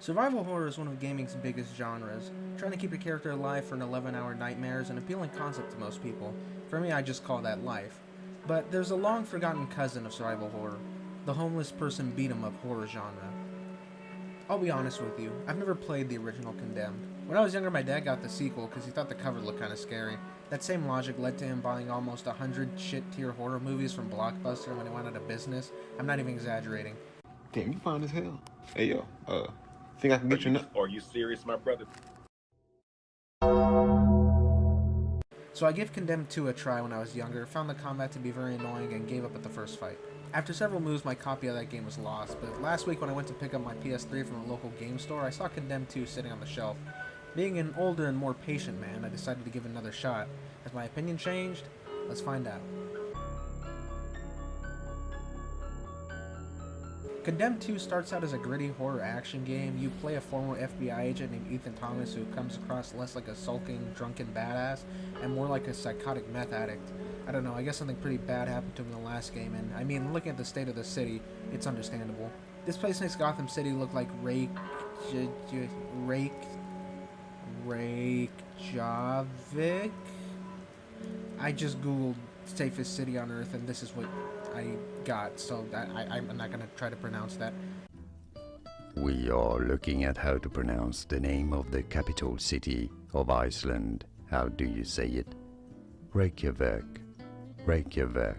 Survival horror is one of gaming's biggest genres. Trying to keep your character alive for an 11-hour nightmare is an appealing concept to most people. For me, I just call that life. But there's a long forgotten cousin of survival horror, the homeless person beat 'em up horror genre. I'll be honest with you, I've never played the original Condemned. When I was younger, my dad got the sequel because he thought the cover looked kinda scary. That same logic led to him buying almost 100 shit-tier horror movies from Blockbuster when he went out of business. I'm not even exaggerating. Damn, you fine as hell. Hey, yo, think I can get you Are you serious, my brother? So I gave Condemned 2 a try when I was younger, found the combat to be very annoying, and gave up at the first fight. After several moves, my copy of that game was lost, but last week when I went to pick up my PS3 from a local game store, I saw Condemned 2 sitting on the shelf. Being an older and more patient man, I decided to give it another shot. Has my opinion changed? Let's find out. Condemned 2 starts out as a gritty horror action game. You play a former FBI agent named Ethan Thomas who comes across less like a sulking, drunken badass and more like a psychotic meth addict. I don't know, I guess something pretty bad happened to him in the last game, and I mean, looking at the state of the city, it's understandable. This place makes Gotham City look like Reykjavik? I just googled safest city on Earth, and this is what I got, so I'm not gonna try to pronounce that. We are looking at how to pronounce the name of the capital city of Iceland. How do you say it? Reykjavik. Reykjavik.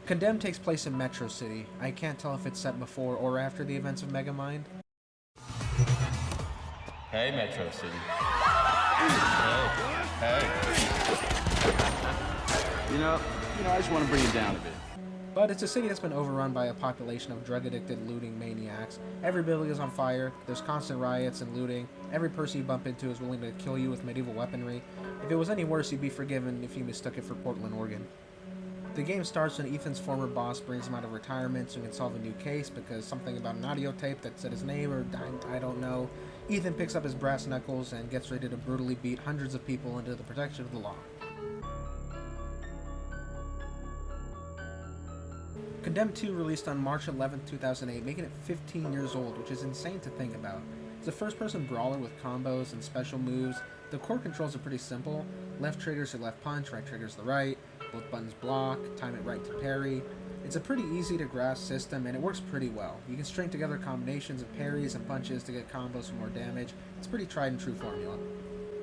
Condemned takes place in Metro City. I can't tell if it's set before or after the events of Megamind. Hey, Metro City. Hey. You know, I just want to bring it down a bit. But it's a city that's been overrun by a population of drug-addicted looting maniacs. Every building is on fire, there's constant riots and looting, every person you bump into is willing to kill you with medieval weaponry. If it was any worse, you'd be forgiven if you mistook it for Portland, Oregon. The game starts when Ethan's former boss brings him out of retirement so he can solve a new case because something about an audio tape that said his name, or I don't know. Ethan picks up his brass knuckles and gets ready to brutally beat hundreds of people into the protection of the law. Condemned 2 released on March 11, 2008, making it 15 years old, which is insane to think about. It's a first-person brawler with combos and special moves. The core controls are pretty simple. Left trigger's the left punch, right trigger's the right. Both buttons block, time it right to parry. It's a pretty easy to grasp system, and it works pretty well. You can string together combinations of parries and punches to get combos for more damage. It's a pretty tried and true formula.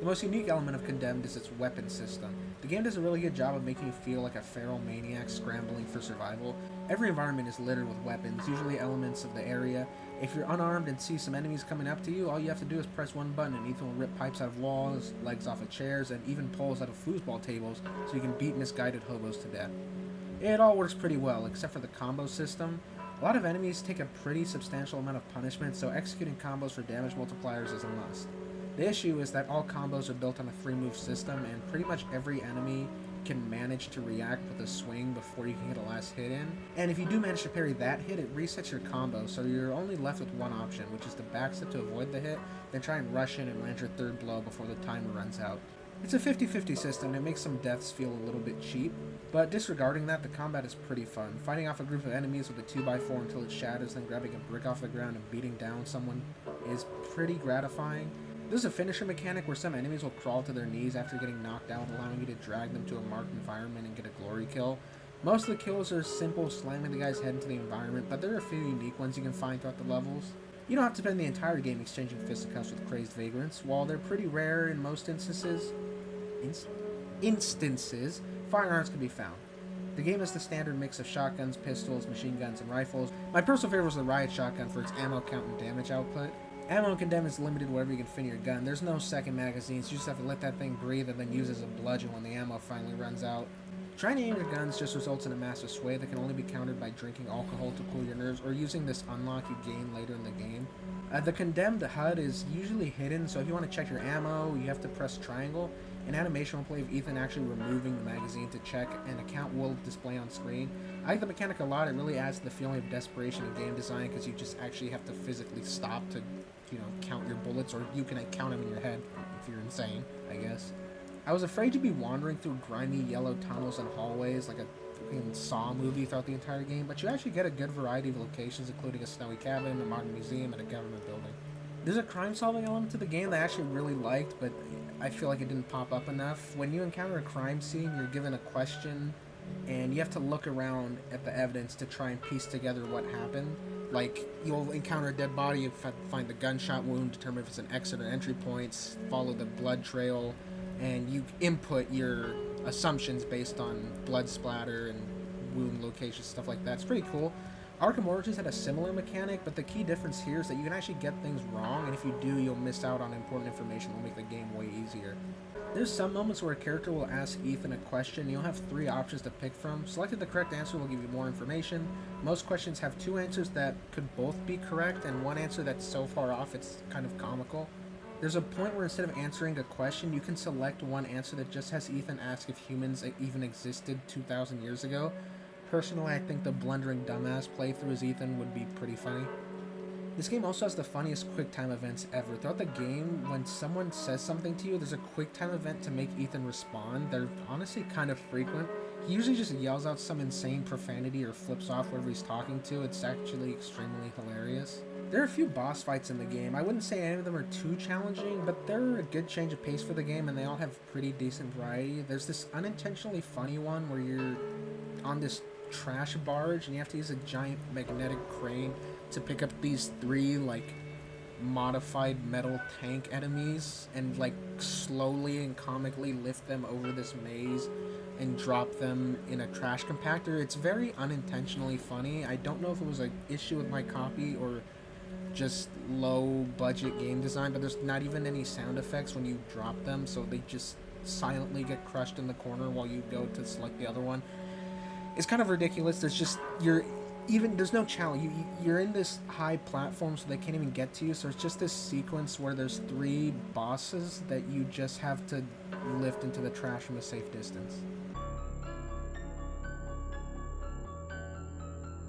The most unique element of Condemned is its weapon system. The game does a really good job of making you feel like a feral maniac scrambling for survival. Every environment is littered with weapons, usually elements of the area. If you're unarmed and see some enemies coming up to you, all you have to do is press one button and Ethan will rip pipes out of walls, legs off of chairs, and even poles out of foosball tables so you can beat misguided hobos to death. It all works pretty well, except for the combo system. A lot of enemies take a pretty substantial amount of punishment, so executing combos for damage multipliers is a must. The issue is that all combos are built on a 3-move system, and pretty much every enemy can manage to react with a swing before you can get a last hit in. And if you do manage to parry that hit, it resets your combo, so you're only left with one option, which is to backstep to avoid the hit, then try and rush in and land your third blow before the timer runs out. It's a 50-50 system, and it makes some deaths feel a little bit cheap, but disregarding that, the combat is pretty fun. Fighting off a group of enemies with a 2x4 until it shatters, then grabbing a brick off the ground and beating down someone is pretty gratifying. There's a finisher mechanic where some enemies will crawl to their knees after getting knocked out, allowing you to drag them to a marked environment and get a glory kill. Most of the kills are simple, slamming the guy's head into the environment, but there are a few unique ones you can find throughout the levels. You don't have to spend the entire game exchanging fisticuffs with crazed vagrants. While they're pretty rare in most instances, firearms can be found. The game is the standard mix of shotguns, pistols, machine guns, and rifles. My personal favorite was the riot shotgun for its ammo count and damage output. Ammo in Condemned is limited to whatever you can fit in your gun. There's no second magazines, you just have to let that thing breathe and then use it as a bludgeon when the ammo finally runs out. Trying to aim your guns just results in a massive sway that can only be countered by drinking alcohol to cool your nerves or using this unlock you gain later in the game. The Condemned HUD is usually hidden, so if you want to check your ammo, you have to press triangle. An animation will play of Ethan actually removing the magazine to check, and a count will display on screen. I like the mechanic a lot. It really adds to the feeling of desperation in game design because you just actually have to physically stop to, count your bullets, or you can count them in your head if you're insane, I guess. I was afraid to be wandering through grimy yellow tunnels and hallways like a fucking Saw movie throughout the entire game, but you actually get a good variety of locations, including a snowy cabin, a modern museum, and a government building. There's a crime-solving element to the game that I actually really liked, but I feel like it didn't pop up enough. When you encounter a crime scene, you're given a question, and you have to look around at the evidence to try and piece together what happened. Like, you'll encounter a dead body, you find the gunshot wound, determine if it's an exit or entry points, follow the blood trail, and you input your assumptions based on blood splatter and wound locations, stuff like that. It's pretty cool. Arkham Origins had a similar mechanic, but the key difference here is that you can actually get things wrong, and if you do, you'll miss out on important information that will make the game way easier. There's some moments where a character will ask Ethan a question. You'll have 3 options to pick from. Selecting the correct answer will give you more information. Most questions have 2 answers that could both be correct, and 1 answer that's so far off it's kind of comical. There's a point where instead of answering a question, you can select one answer that just has Ethan ask if humans even existed 2,000 years ago. Personally, I think the blundering dumbass playthrough as Ethan would be pretty funny. This game also has the funniest QuickTime events ever. Throughout the game, when someone says something to you, there's a QuickTime event to make Ethan respond. They're honestly kind of frequent. He usually just yells out some insane profanity or flips off whoever he's talking to. It's actually extremely hilarious. There are a few boss fights in the game. I wouldn't say any of them are too challenging, but they're a good change of pace for the game, and they all have pretty decent variety. There's this unintentionally funny one where you're on this trash barge and you have to use a giant magnetic crane to pick up these 3 like modified metal tank enemies and like slowly and comically lift them over this maze and drop them in a trash compactor. It's very unintentionally funny. I don't know if it was an issue with my copy or just low budget game design, but there's not even any sound effects when you drop them, so they just silently get crushed in the corner while you go to select the other one. It's kind of ridiculous. There's no challenge. You're in this high platform, so they can't even get to you. So it's just this sequence where there's 3 bosses that you just have to lift into the trash from a safe distance.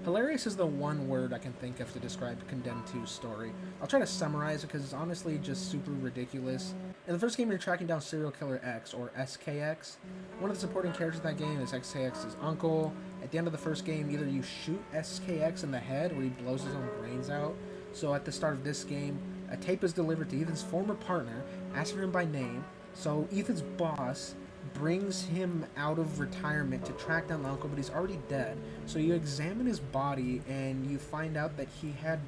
Hilarious is the one word I can think of to describe Condemned 2's story. I'll try to summarize it because it's honestly just super ridiculous. In the first game, you're tracking down serial killer X, or SKX. One of the supporting characters in that game is SKX's uncle. At the end of the first game, either you shoot SKX in the head or he blows his own brains out. So at the start of this game, a tape is delivered to Ethan's former partner, asking him by name. So Ethan's boss brings him out of retirement to track down the uncle, but he's already dead. So you examine his body and you find out that he had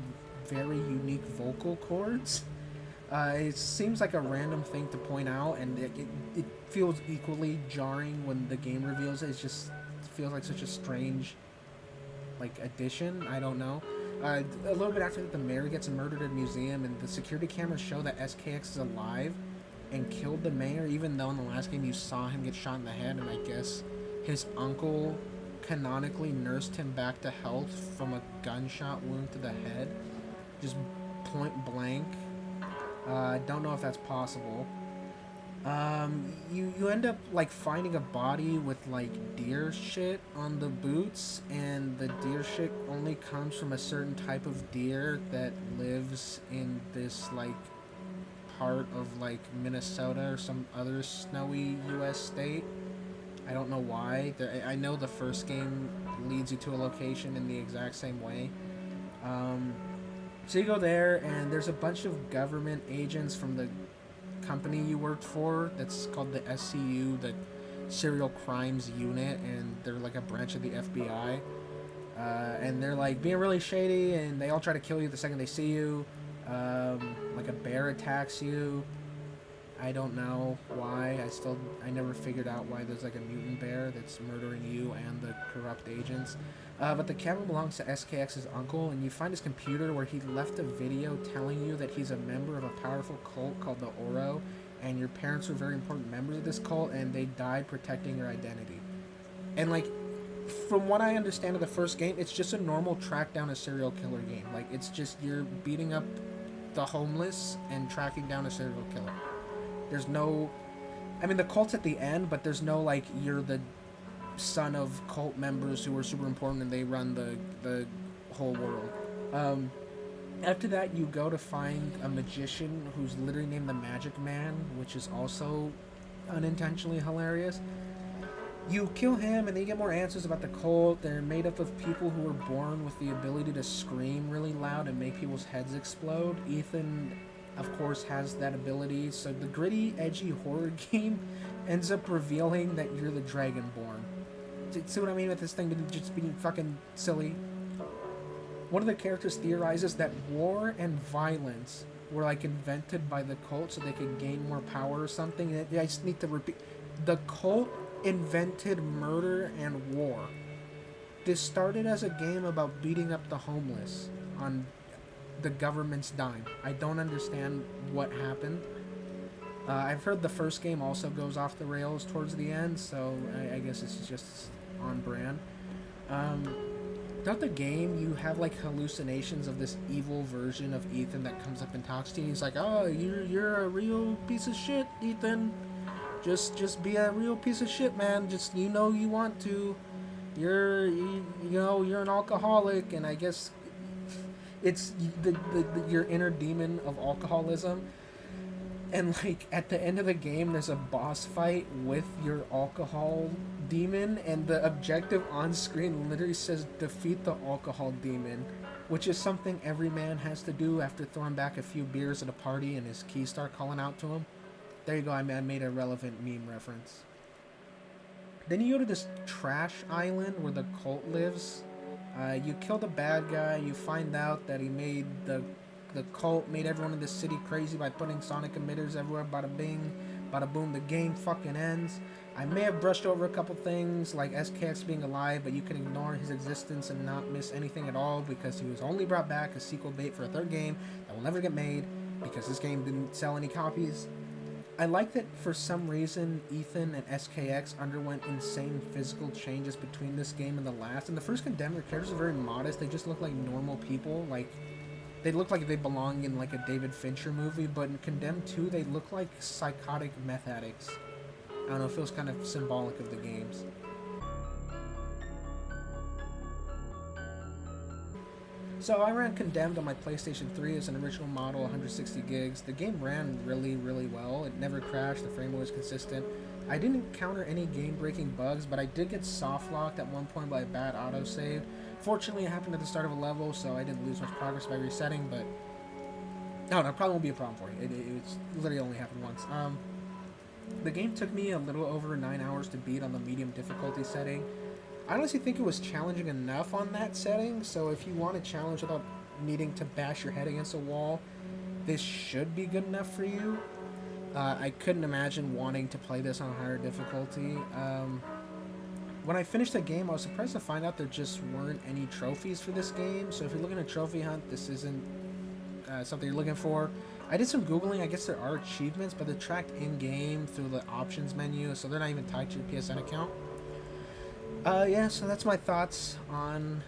very unique vocal cords. It seems like a random thing to point out, and it feels equally jarring when the game reveals it. It just feels like such a strange addition. I don't know. A little bit after that, the mayor gets murdered at a museum, and the security cameras show that SKX is alive and killed the mayor, even though in the last game you saw him get shot in the head, and I guess his uncle canonically nursed him back to health from a gunshot wound to the head. Just point blank. Don't know if that's possible. You end up finding a body with deer shit on the boots, and the deer shit only comes from a certain type of deer that lives in this part of Minnesota or some other snowy US state. I don't know why. I know the first game leads you to a location in the exact same way. So you go there, and there's a bunch of government agents from the company you worked for that's called the SCU, the Serial Crimes Unit, and they're a branch of the FBI. And they're being really shady, and they all try to kill you the second they see you. A bear attacks you. I don't know why. I never figured out why there's a mutant bear that's murdering you and the corrupt agents. But the camera belongs to SKX's uncle, and you find his computer where he left a video telling you that he's a member of a powerful cult called the Oro, and your parents were very important members of this cult, and they died protecting your identity. And from what I understand of the first game, it's just a normal track down a serial killer game. It's just you're beating up the homeless and tracking down a serial killer. There's no... the cult's at the end, but there's no, you're the son of cult members who are super important and they run the whole world. After that, you go to find a magician who's literally named the Magic Man, which is also unintentionally hilarious. You kill him, and then you get more answers about the cult. They're made up of people who were born with the ability to scream really loud and make people's heads explode. Ethan, of course, has that ability. So the gritty, edgy horror game ends up revealing that you're the Dragonborn. See what I mean with this thing just being fucking silly? One of the characters theorizes that war and violence were like invented by the cult so they could gain more power or something. And I just need to repeat. The cult invented murder and war. This started as a game about beating up the homeless on the government's dime. I don't understand what happened. I've heard the first game also goes off the rails towards the end, so I guess it's just on brand. Throughout the game, you have like hallucinations of this evil version of Ethan that comes up and talks to you. He's like, "Oh, you're a real piece of shit, Ethan. Just be a real piece of shit, man. Just you want to. You're an alcoholic, and I guess it's your inner demon of alcoholism." And like at the end of the game, there's a boss fight with your alcohol demon, and the objective on screen literally says defeat the alcohol demon, which is something every man has to do after throwing back a few beers at a party and his keys start calling out to him. There you go, I made a relevant meme reference. Then you go to this trash island where the cult lives. You kill the bad guy. You find out that he made the cult made everyone in the city crazy by putting sonic emitters everywhere. Bada bing, bada boom. The game fucking ends. I may have brushed over a couple things like SKX being alive, but you can ignore his existence and not miss anything at all because he was only brought back as sequel bait for a third game that will never get made because this game didn't sell any copies. I like that for some reason Ethan and SKX underwent insane physical changes between this game and the last. In the first Condemned, their characters are very modest. They just look like normal people. Like, they look like they belong in like a David Fincher movie, but in Condemned 2, they look like psychotic meth addicts. I don't know, it feels kind of symbolic of the games. So I ran Condemned on my PlayStation 3 as an original model, 160 gigs. The game ran really, really well. It never crashed, the frame was consistent. I didn't encounter any game-breaking bugs, but I did get soft-locked at one point by a bad autosave. Fortunately, it happened at the start of a level, so I didn't lose much progress by resetting, but... No, it probably won't be a problem for you. It's literally only happened once. The game took me a little over 9 hours to beat on the medium difficulty setting. I honestly think it was challenging enough on that setting, so if you want a challenge without needing to bash your head against a wall, this should be good enough for you. I couldn't imagine wanting to play this on higher difficulty. When I finished the game, I was surprised to find out there just weren't any trophies for this game, so if you're looking at trophy hunt, this isn't something you're looking for. I did some Googling. I guess there are achievements, but they're tracked in-game through the options menu, so they're not even tied to your PSN account. Yeah, so that's my thoughts on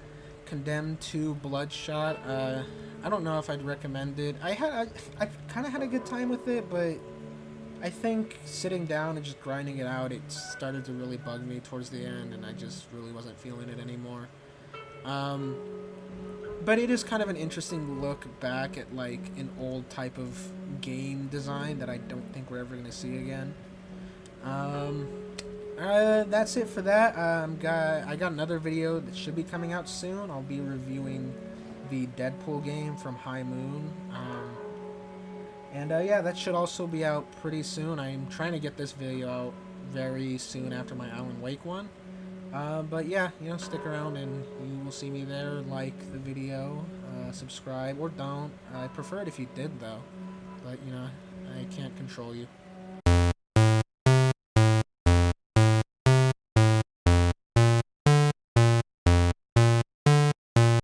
Condemned 2 Bloodshot. I don't know if I'd recommend it. I kind of had a good time with it, but I think sitting down and just grinding it out, it started to really bug me towards the end, and I just really wasn't feeling it anymore. But it is kind of an interesting look back at like an old type of game design that I don't think we're ever going to see again. That's it for that. I got another video that should be coming out soon. I'll be reviewing the Deadpool game from High Moon. Yeah, that should also be out pretty soon. I'm trying to get this video out very soon after my Alan Wake one. But yeah, stick around and you will see me there. Like the video, subscribe, or don't. I prefer it if you did though, but I can't control you.